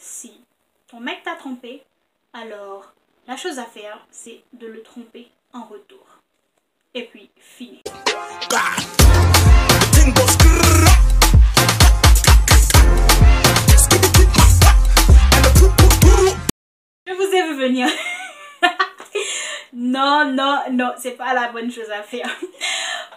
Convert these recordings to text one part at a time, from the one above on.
si ton mec t'a trompé, alors la chose à faire, c'est de le tromper en retour. Et puis, fini. Je vous ai vu venir. Non, non, non, c'est pas la bonne chose à faire.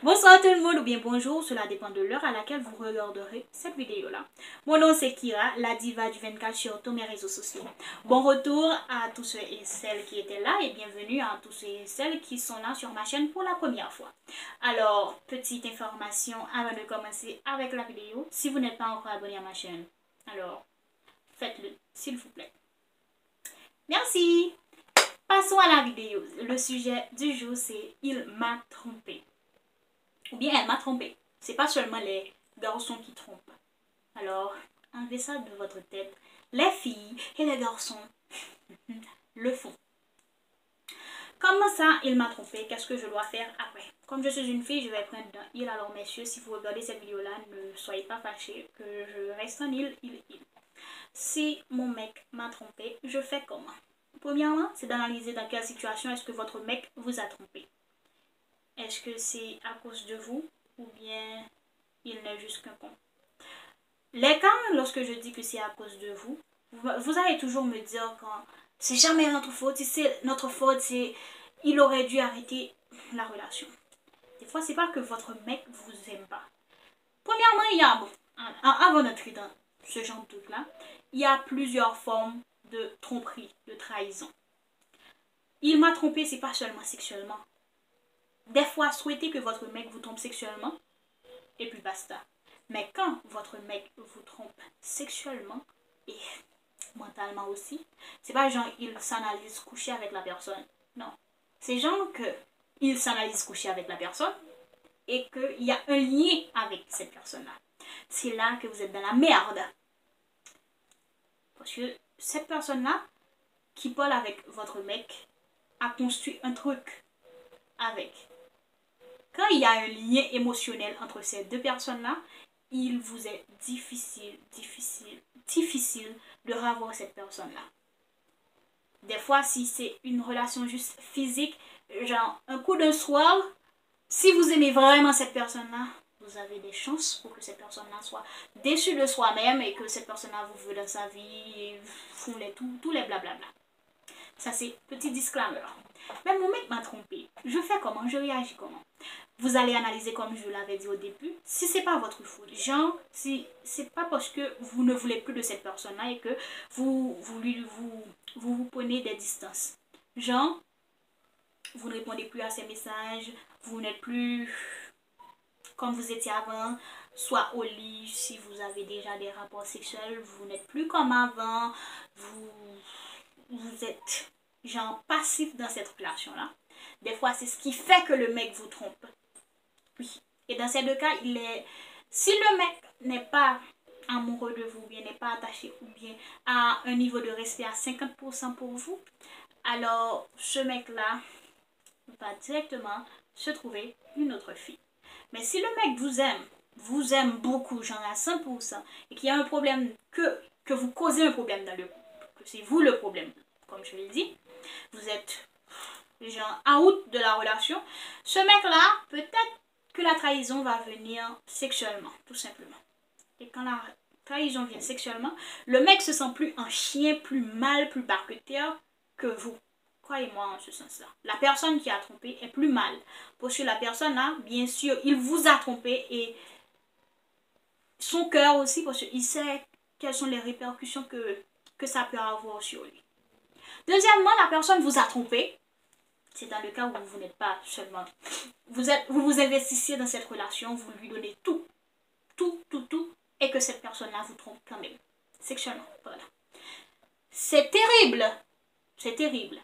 Bonsoir tout le monde ou bien bonjour, cela dépend de l'heure à laquelle vous regarderez cette vidéo-là. Mon nom c'est Kira, la diva du 24 sur tous mes réseaux sociaux. Bon retour à tous ceux et celles qui étaient là et bienvenue à tous ceux et celles qui sont là sur ma chaîne pour la première fois. Alors, petite information avant de commencer avec la vidéo. Si vous n'êtes pas encore abonné à ma chaîne, alors faites-le s'il vous plaît. Merci. Passons à la vidéo. Le sujet du jour c'est « Il m'a trompé ». Ou bien « Elle m'a trompé ». C'est pas seulement les garçons qui trompent. Alors, enlevez ça de votre tête. Les filles et les garçons le font. Comment ça, il m'a trompé? Qu'est-ce que je dois faire après? Comme je suis une fille, je vais prendre un il. Alors messieurs, si vous regardez cette vidéo-là, ne soyez pas fâchés que je reste en il. Si mon mec m'a trompé, je fais comment? Premièrement, c'est d'analyser dans quelle situation est-ce que votre mec vous a trompé. Est-ce que c'est à cause de vous ou bien il n'est juste qu'un con? Les cas, lorsque je dis que c'est à cause de vous, vous allez toujours me dire que c'est jamais notre faute, si c'est notre faute, c'est il aurait dû arrêter la relation. Des fois, c'est pas que votre mec vous aime pas. Premièrement, il y a, avant d'entrer dans ce genre de truc-là, il y a plusieurs formes de tromperie, de trahison. Il m'a trompé, c'est pas seulement sexuellement. Des fois, souhaitez que votre mec vous trompe sexuellement, et puis basta. Mais quand votre mec vous trompe sexuellement, et mentalement aussi, c'est pas genre il s'analyse coucher avec la personne. Non. C'est genre que il s'analyse coucher avec la personne, et qu'il y a un lien avec cette personne-là. C'est là que vous êtes dans la merde. Parce que cette personne-là, qui parle avec votre mec, a construit un truc avec. Quand il y a un lien émotionnel entre ces deux personnes-là, il vous est difficile de revoir cette personne-là. Des fois, si c'est une relation juste physique, genre un coup d'un soir, si vous aimez vraiment cette personne-là, vous avez des chances pour que cette personne-là soit déçue de soi-même et que cette personne-là vous veut dans sa vie et font tous les blablabla. Ça, c'est petit disclaimer. Mais mon mec m'a trompé. Je fais comment? Je réagis comment? Vous allez analyser comme je l'avais dit au début. Si c'est pas votre faute, genre, si c'est pas parce que vous ne voulez plus de cette personne-là et que vous prenez des distances. Genre, vous ne répondez plus à ses messages, vous n'êtes plus comme vous étiez avant, soit au lit, si vous avez déjà des rapports sexuels, vous n'êtes plus comme avant, vous êtes genre passif dans cette relation-là. Des fois, c'est ce qui fait que le mec vous trompe. Oui. Et dans ces deux cas, si le mec n'est pas amoureux de vous, bien n'est pas attaché ou bien à un niveau de respect à 50% pour vous, alors ce mec-là va directement se trouver une autre fille. Mais si le mec vous aime beaucoup, genre à 100%, et qu'il y a un problème, que vous causez un problème dans le couple, que c'est vous le problème, comme je l'ai dit, vous êtes genre out de la relation, ce mec-là, peut-être que la trahison va venir sexuellement, tout simplement. Et quand la trahison vient sexuellement, le mec se sent plus un chien, plus mal, plus bas que terre que vous. Croyez-moi en ce sens-là. La personne qui a trompé est plus mal. Parce que la personne là, bien sûr, il vous a trompé et son cœur aussi, parce qu'il sait quelles sont les répercussions que ça peut avoir sur lui. Deuxièmement, la personne vous a trompé. C'est dans le cas où vous n'êtes pas seulement... Vous vous investissez dans cette relation, vous lui donnez tout, et que cette personne-là vous trompe quand même. Sexuellement, voilà. C'est terrible. C'est terrible.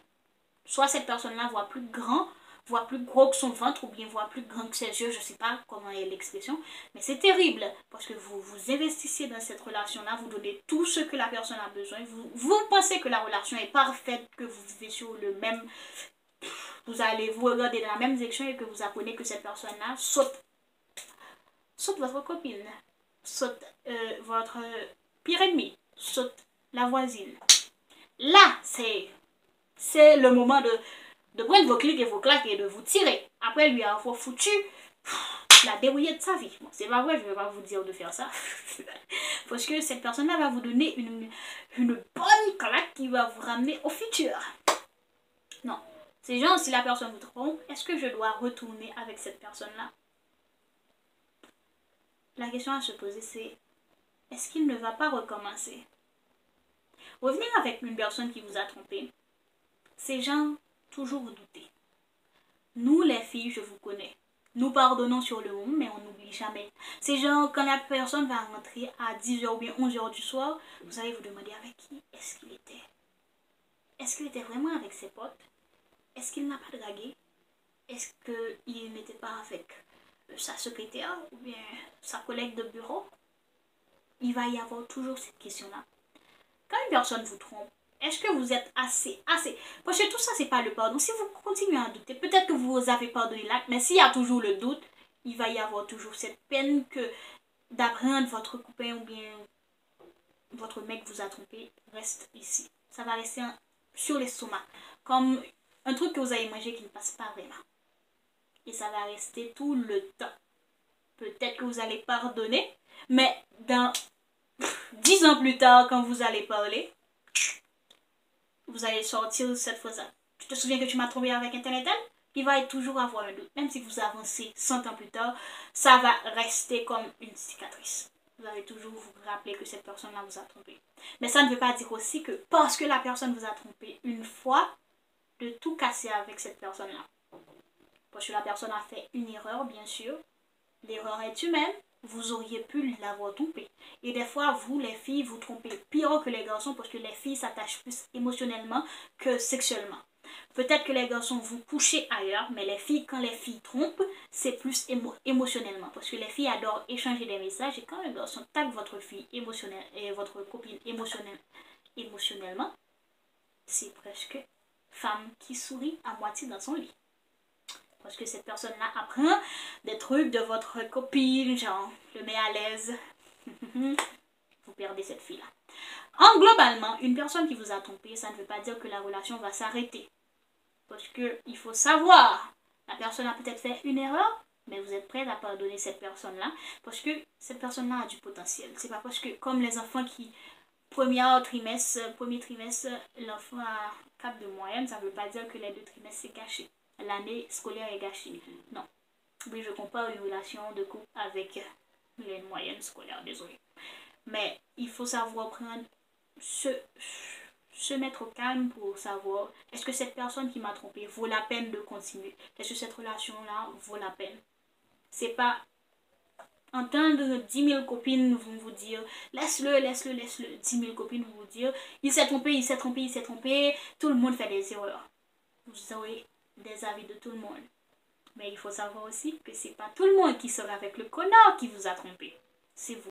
Soit cette personne-là voit plus grand, voit plus gros que son ventre, ou bien voit plus grand que ses yeux, je ne sais pas comment est l'expression, mais c'est terrible, parce que vous vous investissez dans cette relation-là, vous donnez tout ce que la personne a besoin, vous pensez que la relation est parfaite, que vous vivez sur le même... Vous allez vous regarder dans la même direction et que vous apprenez que cette personne-là saute votre copine, saute votre pire ennemi, saute la voisine. Là, c'est le moment de prendre vos clics et vos claques et de vous tirer. Après lui avoir foutu la débrouillée de sa vie. Bon, c'est pas vrai, je vais pas vous dire de faire ça. Parce que cette personne-là va vous donner une bonne claque qui va vous ramener au futur. Non. C'est genre, si la personne vous trompe, est-ce que je dois retourner avec cette personne-là? La question à se poser, c'est est-ce qu'il ne va pas recommencer? Revenir avec une personne qui vous a trompé, c'est genre toujours douter. Nous, les filles, je vous connais. Nous pardonnons sur le moment, mais on n'oublie jamais. C'est genre, quand la personne va rentrer à 10h ou bien 11h du soir, vous allez vous demander avec qui est-ce qu'il était. Est-ce qu'il était vraiment avec ses potes? Est-ce qu'il n'a pas dragué? Est-ce qu'il n'était pas avec sa secrétaire ou bien sa collègue de bureau? Il va y avoir toujours cette question-là. Quand une personne vous trompe, est-ce que vous êtes assez... Parce que tout ça, c'est pas le pardon. Si vous continuez à douter, peut-être que vous avez pardonné l'acte, mais s'il y a toujours le doute, il va y avoir toujours cette peine que d'apprendre votre copain ou bien votre mec vous a trompé reste ici. Ça va rester sur l'estomac. Comme un truc que vous avez mangé qui ne passe pas vraiment. Et ça va rester tout le temps. Peut-être que vous allez pardonner, mais dans 10 ans plus tard, quand vous allez parler, vous allez sortir cette phrase-là. Tu te souviens que tu m'as trompé avec un tel? Il va toujours avoir un doute. Même si vous avancez 100 ans plus tard, ça va rester comme une cicatrice. Vous allez toujours vous rappeler que cette personne-là vous a trompé. Mais ça ne veut pas dire aussi que parce que la personne vous a trompé une fois, de tout casser avec cette personne-là. Parce que la personne a fait une erreur, bien sûr. L'erreur est humaine. Vous auriez pu l'avoir trompé. Et des fois, vous, les filles, vous trompez pire que les garçons parce que les filles s'attachent plus émotionnellement que sexuellement. Peut-être que les garçons vous couchez ailleurs, mais les filles, quand les filles trompent, c'est plus émotionnellement. Parce que les filles adorent échanger des messages et quand un garçon tape votre fille émotionnelle et votre copine émotionnellement, c'est presque femme qui sourit à moitié dans son lit. Parce que cette personne-là apprend des trucs de votre copine, genre, le met à l'aise. Vous perdez cette fille-là. Globalement, une personne qui vous a trompé, ça ne veut pas dire que la relation va s'arrêter. Parce qu'il faut savoir, la personne a peut-être fait une erreur, mais vous êtes prête à pardonner cette personne-là. Parce que cette personne-là a du potentiel. C'est pas parce que, comme les enfants qui, premier trimestre, l'enfant a 4 de moyenne, ça ne veut pas dire que les 2 trimestres c'est gâché. L'année scolaire est gâchée. Non. Oui, je compare une relation de couple avec une moyenne scolaire, désolé. Mais il faut savoir prendre, se mettre au calme pour savoir est-ce que cette personne qui m'a trompé vaut la peine de continuer? Est-ce que cette relation-là vaut la peine? C'est pas entendre 10 000 copines vont vous dire laisse-le, laisse-le, laisse-le. 10 000 copines vont vous dire il s'est trompé, il s'est trompé, il s'est trompé. Tout le monde fait des erreurs. Vous aurez des avis de tout le monde. Mais il faut savoir aussi que c'est pas tout le monde qui sera avec le connard qui vous a trompé. C'est vous.